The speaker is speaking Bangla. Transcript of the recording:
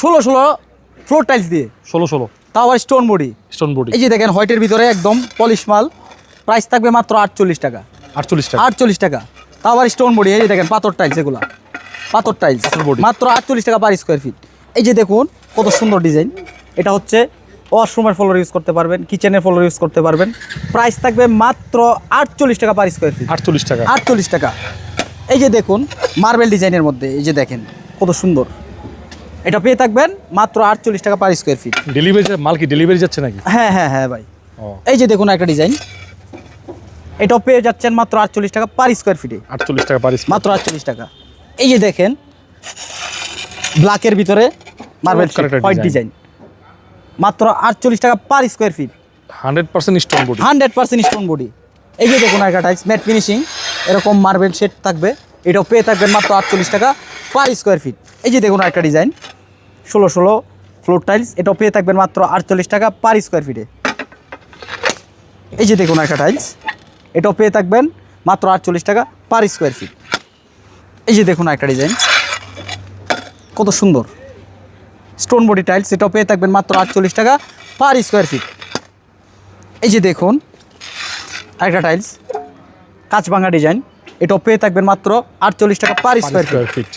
16 ফ্লোর টাইলস দিয়ে 16 তাও আবার স্টোন বডি। এই যে দেখেন হোয়াইটের ভিতরে একদম পলিশ মাল, প্রাইস থাকবে মাত্র 48 টাকা। 48 টাকা, তাও আবার স্টোন বডি। এই যে দেখেন পাথর টাইলস, এগুলা পাথর টাইলস মাত্র 48 টাকা পার স্কোয়ার ফিট। এই যে দেখুন কত সুন্দর ডিজাইন, এটা হচ্ছে ওয়াশরুমের ফ্লোর ইউজ করতে পারবেন, কিচেনের ফ্লোর ইউজ করতে পারবেন। প্রাইস থাকবে মাত্র 48 টাকা পার স্কোয়ার ফিট। 48 টাকা। এই যে দেখুন মার্বেল ডিজাইনের মধ্যে, এই যে দেখেন কত সুন্দর, এটা পেয়ে থাকবেন মাত্র 48 টাকা পার স্কোয়ার ফিট। ডেলিভারি মাল কি ডেলিভারি যাচ্ছে নাকি? হ্যাঁ হ্যাঁ হ্যাঁ ভাই। এই যে দেখুন একটা ডিজাইন, এটাও পেয়ে যাচ্ছেন মাত্র 48 টাকা পার স্কোয়ার ফিটে। 48 টাকা পার মাত্র 48 টাকা। এই যে দেখেন ব্ল্যাকের ভিতরে মার্বেল হোয়াইট ডিজাইন, মাত্র 48 টাকা per square feet. 100% stone body. 100% stone body. এই যে দেখুন একটা টাইলস ম্যাট ফিনিশিং, এরকম মার্বেল শেড থাকবে, এটাও পেয়ে থাকবেন মাত্র 48 টাকা পার স্কোয়ার ফিট। এই যে দেখুন একটা ডিজাইন 16 ফ্লোর টাইলস, এটাও পেয়ে থাকবেন মাত্র 48 টাকা পার স্কোয়ার ফিটে। এই যে দেখুন একটা টাইলস, এটাও পেয়ে থাকবেন মাত্র 48 টাকা পার স্কোয়ার ফিট। এই যে দেখুন একটা ডিজাইন কত সুন্দর স্টোন বডি টাইলস, এটাও পেয়ে থাকবেন মাত্র 48 টাকা পার স্কোয়ার ফিট। এই যে দেখুন একটা টাইলস কাঁচভাঙা ডিজাইন, এটাও পেয়ে থাকবেন মাত্র 48 টাকা পার স্কোয়ার ফিট।